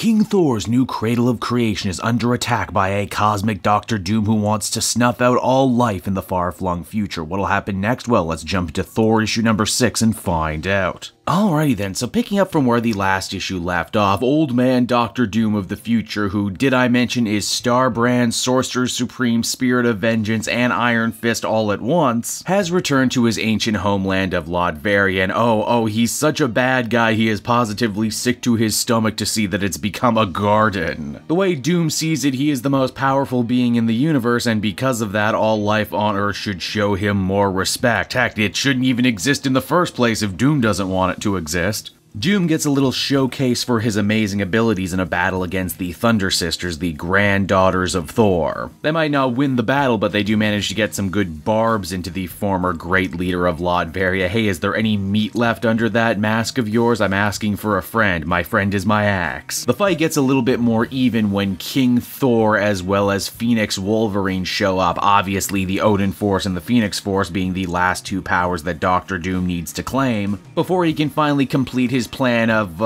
King Thor's new cradle of creation is under attack by a cosmic Dr. Doom who wants to snuff out all life in the far-flung future. What'll happen next? Well, let's jump into Thor issue number 6 and find out. Alrighty then, so picking up from where the last issue left off, Old Man Dr. Doom of the future, who, did I mention, is Starbrand, Sorcerer Supreme, Spirit of Vengeance, and Iron Fist all at once, has returned to his ancient homeland of Latveria, and oh, he's such a bad guy he is positively sick to his stomach to see that it's become a garden. The way Doom sees it, he is the most powerful being in the universe, and because of that, all life on Earth should show him more respect. Heck, it shouldn't even exist in the first place if Doom doesn't want it to exist. Doom gets a little showcase for his amazing abilities in a battle against the Thunder Sisters, the granddaughters of Thor. They might not win the battle, but they do manage to get some good barbs into the former great leader of Latveria. Hey, is there any meat left under that mask of yours? I'm asking for a friend. My friend is my axe. The fight gets a little bit more even when King Thor as well as Phoenix Wolverine show up. Obviously, the Odin Force and the Phoenix Force being the last two powers that Dr. Doom needs to claim before he can finally complete his plan of,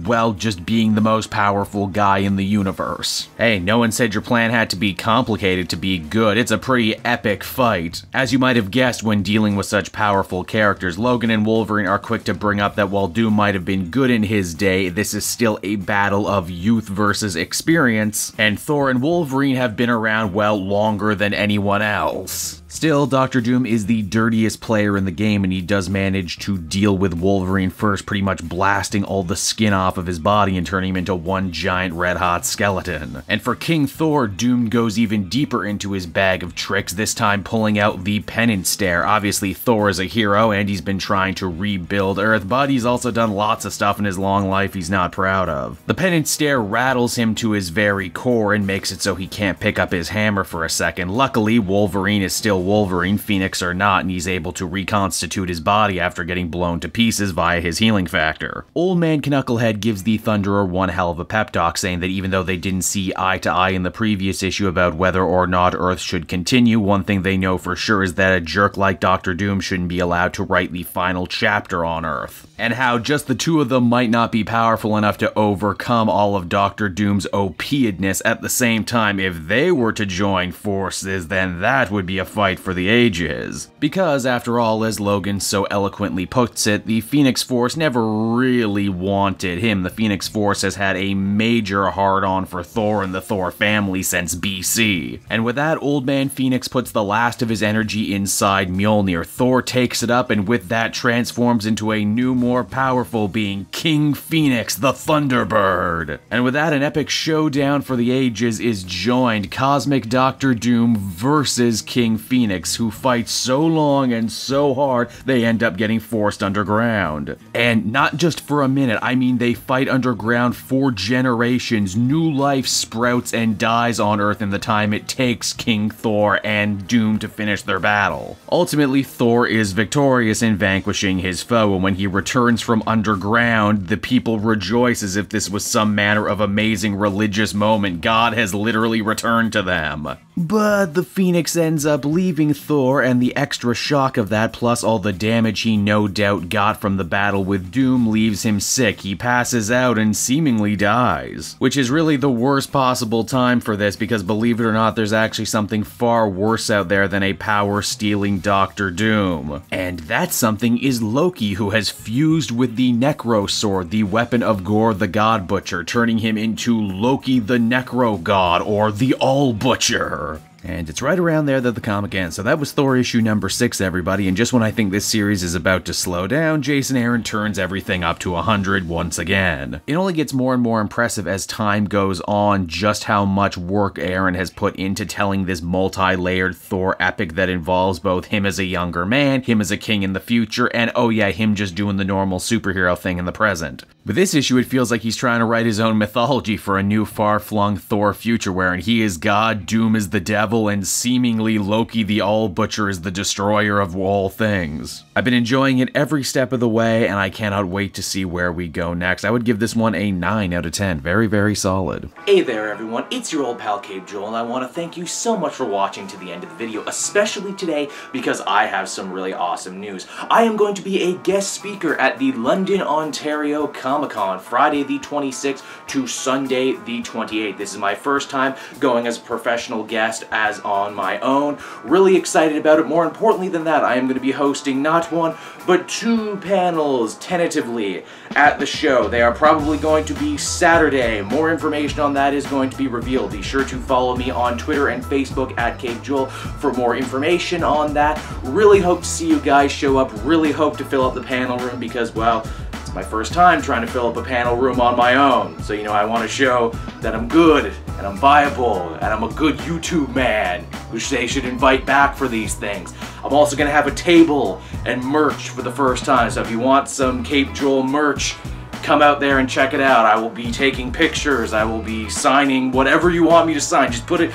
well, just being the most powerful guy in the universe. Hey, no one said your plan had to be complicated to be good. It's a pretty epic fight. As you might have guessed when dealing with such powerful characters, Logan and Wolverine are quick to bring up that while Doom might have been good in his day, this is still a battle of youth versus experience, and Thor and Wolverine have been around, well, longer than anyone else. Still, Dr. Doom is the dirtiest player in the game, and he does manage to deal with Wolverine first, pretty much blasting all the skin off of his body and turning him into one giant red-hot skeleton. And for King Thor, Doom goes even deeper into his bag of tricks, this time pulling out the Penance Stare. Obviously, Thor is a hero, and he's been trying to rebuild Earth, but he's also done lots of stuff in his long life he's not proud of. The Penance Stare rattles him to his very core and makes it so he can't pick up his hammer for a second. Luckily, Wolverine is still Wolverine, Phoenix or not, and he's able to reconstitute his body after getting blown to pieces via his healing factor. Old Man Knucklehead gives the Thunderer one hell of a pep talk, saying that even though they didn't see eye to eye in the previous issue about whether or not Earth should continue, one thing they know for sure is that a jerk like Dr. Doom shouldn't be allowed to write the final chapter on Earth. And how just the two of them might not be powerful enough to overcome all of Dr. Doom's OP-edness. At the same time, if they were to join forces, then that would be a fight for the ages. Because, after all, as Logan so eloquently puts it, the Phoenix Force never really wanted him. The Phoenix Force has had a major hard-on for Thor and the Thor family since BC. And with that, Old Man Phoenix puts the last of his energy inside Mjolnir. Thor takes it up and with that transforms into a new, more powerful being, King Phoenix, the Thunderbird. And with that, an epic showdown for the ages is joined. Cosmic Dr. Doom versus King Phoenix, who fight so long and so hard they end up getting forced underground. And not just for a minute, I mean they fight underground for generations. New life sprouts and dies on Earth in the time it takes King Thor and Doom to finish their battle. Ultimately, Thor is victorious in vanquishing his foe, and when he returns from underground, the people rejoice as if this was some manner of amazing religious moment. God has literally returned to them. But the Phoenix ends up leaving Thor, and the extra shock of that, plus all the damage he no doubt got from the battle with Doom, leaves him sick. He passes out and seemingly dies. Which is really the worst possible time for this, because believe it or not, there's actually something far worse out there than a power-stealing Dr. Doom. And that something is Loki, who has fused with the Necro Sword, the weapon of Gore the God Butcher, turning him into Loki the Necro God, or the All Butcher. And it's right around there that the comic ends. So that was Thor issue number 6, everybody, and just when I think this series is about to slow down, Jason Aaron turns everything up to 100 once again. It only gets more and more impressive as time goes on just how much work Aaron has put into telling this multi-layered Thor epic that involves both him as a younger man, him as a king in the future, and oh yeah, him just doing the normal superhero thing in the present. With this issue, it feels like he's trying to write his own mythology for a new far-flung Thor future wherein he is God, Doom is the devil, Marvel and seemingly Loki the All-Butcher is the destroyer of all things. I've been enjoying it every step of the way, and I cannot wait to see where we go next. I would give this one a 9 out of 10. Very, very solid. Hey there everyone, it's your old pal Cape Joel, and I want to thank you so much for watching to the end of the video, especially today because I have some really awesome news. I am going to be a guest speaker at the London, Ontario Comic-Con, Friday the 26th to Sunday the 28th. This is my first time going as a professional guest as on my own. Really excited about it. More importantly than that, I am going to be hosting not one, but 2 panels tentatively at the show. They are probably going to be Saturday. More information on that is going to be revealed. Be sure to follow me on Twitter and Facebook at Cape Joel for more information on that. Really hope to see you guys show up. Really hope to fill up the panel room because, well, it's my first time trying to fill up a panel room on my own. So, you know, I want to show that I'm good and I'm viable and I'm a good YouTube man who they should invite back for these things. I'm also going to have a table and merch for the first time. So if you want some Cape Joel merch, come out there and check it out. I will be taking pictures. I will be signing whatever you want me to sign. Just put it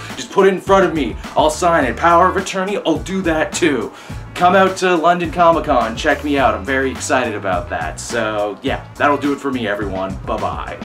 in front of me. I'll sign it. Power of attorney, I'll do that too. Come out to London Comic-Con. Check me out. I'm very excited about that. So yeah, that'll do it for me, everyone. Bye-bye.